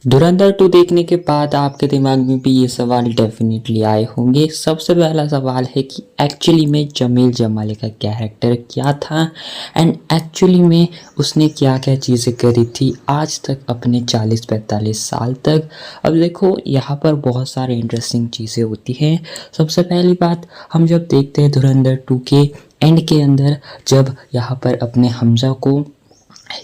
धुरंधर 2 देखने के बाद आपके दिमाग में भी ये सवाल डेफिनेटली आए होंगे। सबसे पहला सवाल है कि एक्चुअली में जमील जमाली का कैरेक्टर क्या था एंड एक्चुअली में उसने क्या क्या चीज़ें करी थी आज तक अपने 40-45 साल तक। अब देखो यहाँ पर बहुत सारे इंटरेस्टिंग चीज़ें होती हैं। सबसे पहली बात, हम जब देखते हैं धुरंधर 2 के एंड के अंदर, जब यहाँ पर अपने हमजा को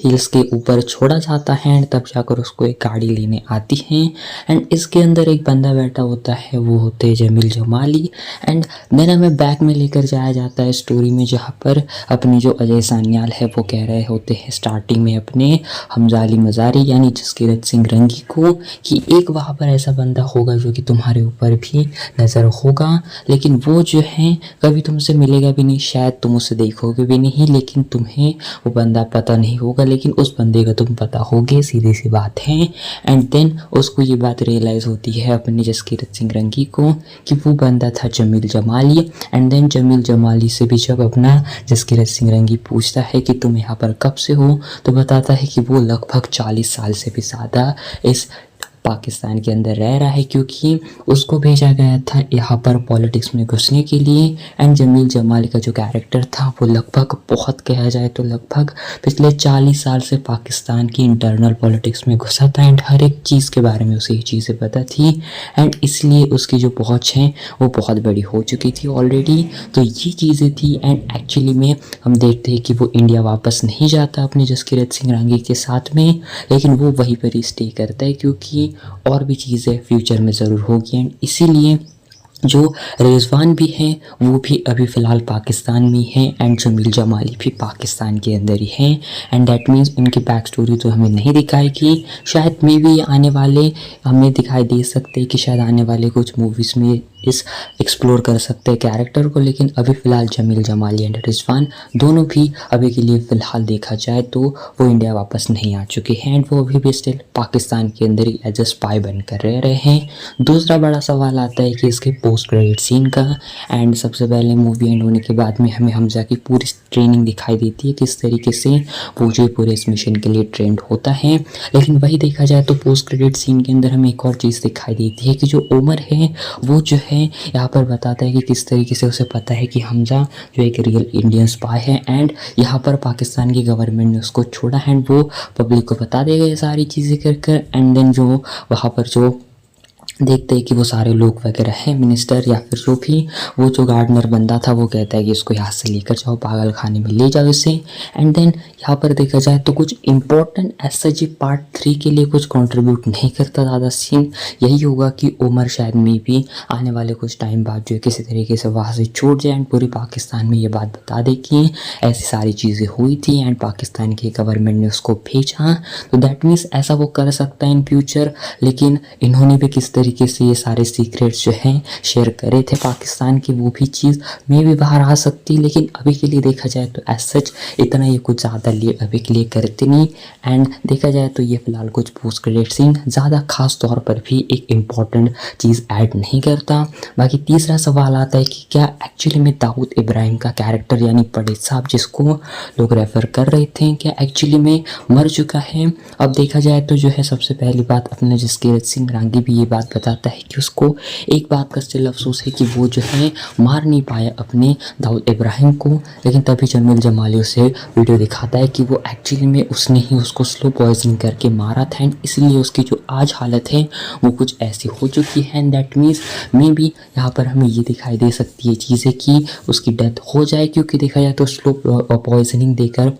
हिल्स के ऊपर छोड़ा जाता है एंड तब जाकर उसको एक गाड़ी लेने आती है एंड इसके अंदर एक बंदा बैठा होता है, वो होते हैं जमील जमाली। एंड देन हमें बैक में लेकर जाया जाता है स्टोरी में, जहाँ पर अपनी जो अजय सान्याल है वो कह रहे होते हैं स्टार्टिंग में अपने हमजा अली मज़ारी यानी जसकीरत सिंह रंगी को कि एक वहाँ पर ऐसा बंदा होगा जो कि तुम्हारे ऊपर भी नज़र होगा, लेकिन वो जो है कभी तुमसे मिलेगा भी नहीं, शायद तुम उसे देखोगे भी नहीं, लेकिन तुम्हें वो बंदा पता नहीं होगा, लेकिन उस बंदे का तुम पता होगे, सीधी सी बात है। एंड देन उसको ये बात रियलाइज़ होती है अपनी जसकीरत सिंह रंगी को कि वो बंदा था जमील जमाली। एंड देन जमील जमाली से भी जब अपना जसकीरत सिंह रंगी पूछता है कि तुम यहाँ पर कब से हो, तो बताता है कि वो लगभग 40 साल से भी ज़्यादा इस पाकिस्तान के अंदर रह रहा है, क्योंकि उसको भेजा गया था यहाँ पर पॉलिटिक्स में घुसने के लिए। एंड जमील जमाली का जो कैरेक्टर था वो लगभग, बहुत कहा जाए तो लगभग पिछले 40 साल से पाकिस्तान की इंटरनल पॉलिटिक्स में घुसा था एंड हर एक चीज़ के बारे में उसे ये चीज़ें पता थी एंड इसलिए उसकी जो पहुँच है वो बहुत बड़ी हो चुकी थी ऑलरेडी। तो ये चीज़ें थी एंड एक्चुअली में हम देखते हैं कि वो इंडिया वापस नहीं जाता अपने जसकीरत सिंह रांगी के साथ में, लेकिन वो वहीं पर ही स्टे करता है क्योंकि और भी चीज़ें फ्यूचर में ज़रूर होगी। एंड इसीलिए जो रिजवान भी हैं वो भी अभी फ़िलहाल पाकिस्तान में हैं एंड जमील जमाली भी पाकिस्तान के अंदर ही हैं। एंड दैट मीन्स उनकी बैक स्टोरी तो हमें नहीं दिखाएगी, शायद मे भी आने वाले हमें दिखाई दे सकते हैं कि शायद आने वाले कुछ मूवीज़ में इस एक्सप्लोर कर सकते हैं कैरेक्टर को, लेकिन अभी फ़िलहाल जमील जमाली एंड रिजवान दोनों भी अभी के लिए फ़िलहाल देखा जाए तो वो इंडिया वापस नहीं आ चुके हैं एंड वो अभी भी स्टिल पाकिस्तान के अंदर ही एज ए स्पाई बनकर रह रहे हैं। दूसरा बड़ा सवाल आता है कि इसके पोस्ट क्रेडिट सीन का। एंड सबसे पहले मूवी एंड होने के बाद में हमें हमजा की पूरी ट्रेनिंग दिखाई देती है, किस तरीके से वो जो पूरे इस मिशन के लिए ट्रेंड होता है। लेकिन वही देखा जाए तो पोस्ट क्रेडिट सीन के अंदर हमें एक और चीज़ दिखाई देती है कि जो उमर है वो जो है यहाँ पर बताता है कि किस तरीके से उसे पता है कि हमजा जो एक रियल इंडियन स्पाई है एंड यहाँ पर पाकिस्तान की गवर्नमेंट ने उसको छोड़ा एंड वो पब्लिक को बता देगा ये सारी चीज़ें कर कर। एंड देन जो वहाँ पर जो देखते हैं कि वो सारे लोग वगैरह हैं, मिनिस्टर या फिर जो भी वो जो गार्डनर बंदा था वो कहता है कि इसको यहाँ से लेकर जाओ, पागल खाने में ले जाओ इसे। एंड देन यहाँ पर देखा जाए तो कुछ इंपॉर्टेंट एसएजी पार्ट 3 के लिए कुछ कंट्रीब्यूट नहीं करता ज़्यादा सीन। यही होगा कि उमर शायद में भी आने वाले कुछ टाइम बाद जो है किसी तरीके से वहाँ से छूट जाए एंड पूरे पाकिस्तान में ये बात बता दे कि ऐसी सारी चीज़ें हुई थी एंड पाकिस्तान की गवर्नमेंट ने उसको भेजा। तो दैट मीन्स ऐसा वो कर सकता है इन फ्यूचर, लेकिन इन्होंने भी किस तरीके से ये सारे सीक्रेट्स जो हैं शेयर करे थे पाकिस्तान की, वो भी चीज़ में भी बाहर आ सकती, लेकिन अभी के लिए देखा जाए तो एज सच इतना ये कुछ ज़्यादा लिए अभी के लिए करते नहीं। एंड देखा जाए तो ये फिलहाल कुछ पोस्ट क्रेडिट सीन ज़्यादा खास तौर पर भी एक इम्पॉर्टेंट चीज़ ऐड नहीं करता। बाकी तीसरा सवाल आता है कि क्या एक्चुअली में दाऊद इब्राहिम का कैरेक्टर यानी पटेल साहब जिसको लोग रेफ़र कर रहे थे, क्या एक्चुअली में मर चुका है। अब देखा जाए तो जो है सबसे पहली बात अपने जसकीरत सिंह रांगी भी ये बात बताता है कि उसको एक बात का स्टिल अफसोस है कि वो जो है मार नहीं पाया अपने दाऊद इब्राहिम को, लेकिन तभी जमील जमाली उसे वीडियो दिखाता है कि वो एक्चुअली में उसने ही उसको स्लो पॉइजन करके मारा था एंड इसलिए उसकी जो आज हालत है वो कुछ ऐसी हो चुकी है। And that means may be यहाँ पर हमें ये दिखाई दे सकती है चीज़ें कि उसकी डेथ हो जाए, क्योंकि देखा जाए तो स्लो पॉइजनिंग देकर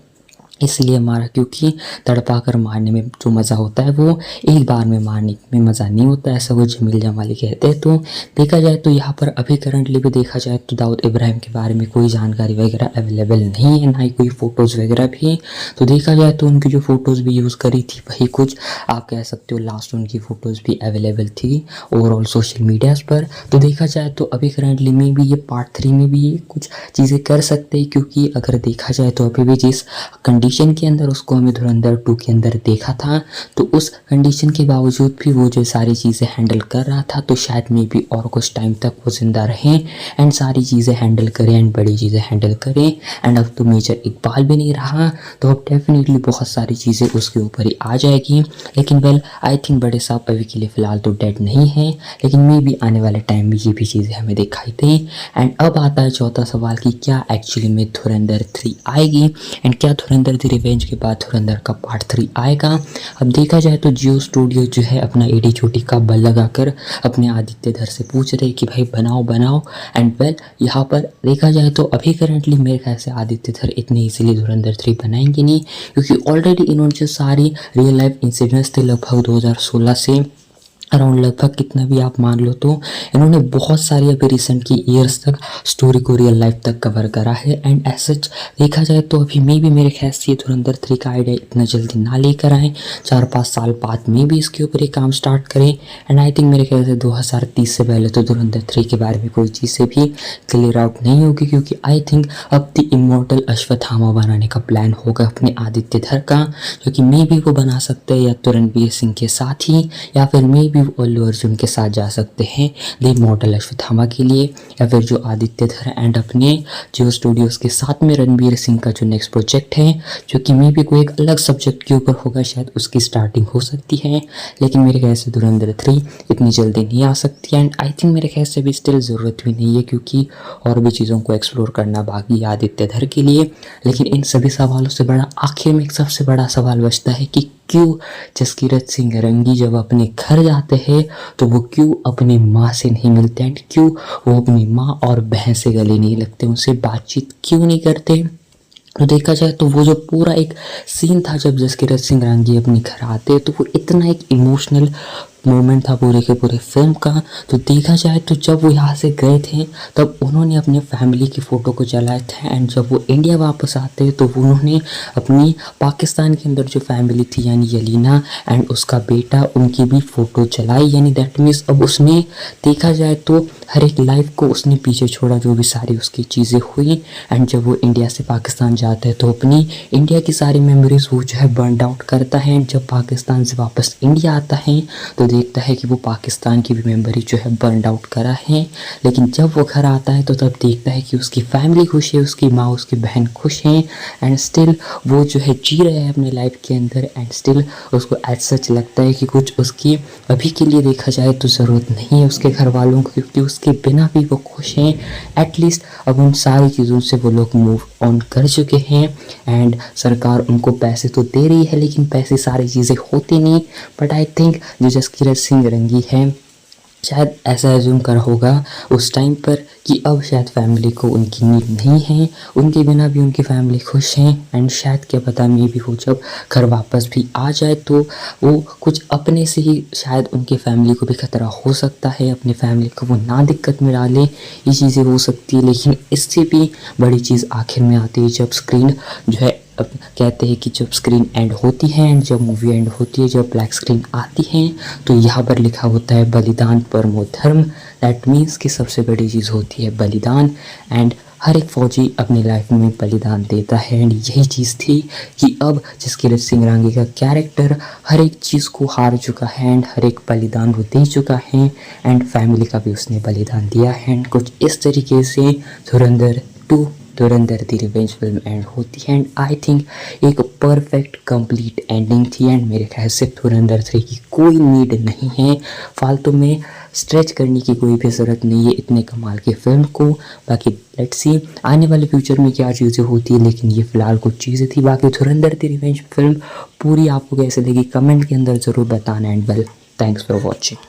इसलिए मारा क्योंकि तड़पा कर मारने में जो मज़ा होता है वो एक बार में मारने में मज़ा नहीं होता, ऐसा वो जमील जमाली कहते हैं। तो देखा जाए तो यहाँ पर अभी करंटली भी देखा जाए तो दाऊद इब्राहिम के बारे में कोई जानकारी वगैरह अवेलेबल नहीं है, ना ही कोई फ़ोटोज़ वगैरह भी। तो देखा जाए तो उनकी जो फ़ोटोज़ भी यूज़ करी थी वही कुछ आप कह सकते हो लास्ट उनकी फ़ोटोज़ भी अवेलेबल थी ओवरऑल सोशल मीडियाज़ पर। तो देखा जाए तो अभी करंटली में भी ये पार्ट 3 में भी ये कुछ चीज़ें कर सकते हैं, क्योंकि अगर देखा जाए तो अभी भी जिस कंडीशन कंडीशन के अंदर उसको हमें धुरंधर 2 के अंदर देखा था, तो उस कंडीशन के बावजूद भी वो जो सारी चीज़ें हैंडल कर रहा था, तो शायद मे बी और कुछ टाइम तक वो ज़िंदा रहें एंड सारी चीज़ें हैंडल करें एंड बड़ी चीज़ें हैंडल करें। एंड अब तो मेजर इकबाल भी नहीं रहा, तो अब डेफिनेटली बहुत सारी चीज़ें उसके ऊपर ही आ जाएगी। लेकिन वेल आई थिंक बड़े साहब अभी के लिए फ़िलहाल तो डेड नहीं है, लेकिन मे बी आने वाले टाइम में ये भी चीज़ें हमें दिखाई दें। एंड अब आता है चौथा सवाल कि क्या एक्चुअली में धुरंधर 3 आएगी एंड क्या धुरंधर द रिवेंज के बाद धुरंधर का पार्ट 3 आएगा। अब देखा जाए तो जियो स्टूडियो जो है अपना एडी चोटी का बल लगाकर अपने आदित्य धर से पूछ रहे कि भाई बनाओ बनाओ। एंड वेल यहाँ पर देखा जाए तो अभी करंटली मेरे ख्याल से आदित्य धर इतने इजीली धुरंधर 3 बनाएंगे नहीं, क्योंकि ऑलरेडी इन्होंने जो सारी रियल लाइफ इंसिडेंट्स थे लगभग 2016 से अराउंड लगभग कितना भी आप मान लो, तो इन्होंने बहुत सारी अभी रिसेंट की ईयर्स तक स्टोरी को रियल लाइफ तक कवर करा है। एंड एज सच देखा जाए तो अभी मे भी मेरे ख्याल से ये धुरंधर 3 का आइडिया इतना जल्दी ना लेकर आएँ, 4-5 साल बाद में भी इसके ऊपर ये काम स्टार्ट करें। एंड आई थिंक मेरे ख्याल से 2030 से पहले तो धुरंधर 3 के बारे में कोई चीज़ से भी क्लियर आउट नहीं होगी, क्योंकि आई थिंक अब द इमॉर्टल अश्वत्थामा बनाने का प्लान होगा अपने आदित्य धर का, जो कि मे भी वो बना सकते हैं या तो रणवीर सिंह के साथ ही, या फिर मे भी अल्लू अर्जुन के साथ जा सकते हैं द मॉडल अश्वत्थामा के लिए, या फिर जो आदित्य धर एंड अपने जियो स्टूडियोज के साथ में रणवीर सिंह का जो नेक्स्ट प्रोजेक्ट है, जो कि मे भी कोई एक अलग सब्जेक्ट के ऊपर होगा, शायद उसकी स्टार्टिंग हो सकती है। लेकिन मेरे ख्याल से धुरंधर 3 इतनी जल्दी नहीं आ सकती एंड आई थिंक मेरे ख्याल से भी स्टिल ज़रूरत भी नहीं है, क्योंकि और भी चीज़ों को एक्सप्लोर करना बाकी है आदित्य धर के लिए। लेकिन इन सभी सवालों से बड़ा आखिर में एक सबसे बड़ा सवाल बचता है कि क्यों जसकीरत सिंह रंगी जब अपने घर जाते हैं तो वो क्यों अपनी माँ से नहीं मिलते एंड क्यों वो अपनी माँ और बहन से गले नहीं लगते, उनसे बातचीत क्यों नहीं करते। तो देखा जाए तो वो जो पूरा एक सीन था जब जसकीरत सिंह रंगी अपने घर आते, तो वो इतना एक इमोशनल मोमेंट था पूरे के पूरे फिल्म का। तो देखा जाए तो जब वो यहाँ से गए थे तब उन्होंने अपने फैमिली की फ़ोटो को जलाया था, एंड जब वो इंडिया वापस आते तो उन्होंने अपनी पाकिस्तान के अंदर जो फैमिली थी यानी यलीना एंड उसका बेटा, उनकी भी फ़ोटो जलाई। यानी दैट मीन्स अब उसने देखा जाए तो हर एक लाइफ को उसने पीछे छोड़ा, जो भी सारी उसकी चीज़ें हुई। एंड जब वो इंडिया से पाकिस्तान जाता है तो अपनी इंडिया की सारी मेमोरीज वो जो है बर्न आउट करता है। एंड जब पाकिस्तान से वापस इंडिया आता है तो देखता है कि वो पाकिस्तान की भी मेमोरी जो है बर्न आउट करा है। लेकिन जब वो घर आता है तो तब देखता है कि उसकी फैमिली खुश है, उसकी माँ उसकी बहन खुश हैं एंड स्टिल वो जो है जी रहे हैं अपने लाइफ के अंदर। एंड स्टिल उसको एज सच लगता है कि कुछ उसकी अभी के लिए देखा जाए तो ज़रूरत नहीं है उसके घर वालों को, क्योंकि उसके बिना भी वो खुश हैं। एटलीस्ट अब उन सारी चीज़ों से वो लोग मूव ऑन कर चुके हैं एंड सरकार उनको पैसे तो दे रही है, लेकिन पैसे सारी चीज़ें होती नहीं। बट आई थिंक जो जसकीरत सिंह रंगी है शायद ऐसा एज्यूम कर होगा उस टाइम पर कि अब शायद फैमिली को उनकी नीड नहीं है, उनके बिना भी उनकी फैमिली खुश हैं। एंड शायद क्या पता मे भी वो जब घर वापस भी आ जाए तो वो कुछ अपने से ही शायद उनके फैमिली को भी खतरा हो सकता है, अपने फैमिली को वो ना दिक्कत में डाले, ये चीज़ें हो सकती है। लेकिन इससे भी बड़ी चीज़ आखिर में आती है जब स्क्रीन जो है अब कहते हैं कि जब स्क्रीन एंड होती है एंड जब मूवी एंड होती है, जब ब्लैक स्क्रीन आती है तो यहाँ पर लिखा होता है बलिदान परमो धर्म। दैट मीन्स कि सबसे बड़ी चीज़ होती है बलिदान एंड हर एक फौजी अपनी लाइफ में बलिदान देता है। एंड यही चीज़ थी कि अब जसकीरत सिंह रांगी का कैरेक्टर हर एक चीज़ को हार चुका है एंड हर एक बलिदान वो दे चुका है एंड फैमिली का भी उसने बलिदान दिया है। एंड कुछ इस तरीके से धुरंधर 2 धुरंधर द रिवेंज फिल्म एंड होती है एंड आई थिंक एक परफेक्ट कंप्लीट एंडिंग थी। एंड मेरे ख्याल से धुरंधर 3 की कोई नीड नहीं है फालतू में स्ट्रेच करने की, कोई भी ज़रूरत नहीं है इतने कमाल की फिल्म को। बाकी लेट्स सी आने वाले फ्यूचर में क्या चीज़ें होती है, लेकिन ये फ़िलहाल कुछ चीज़ें थी। बाकी धुरंधर द रिवेंज फिल्म पूरी आपको कैसे लगी कमेंट के अंदर ज़रूर बताना। And well thanks for watching.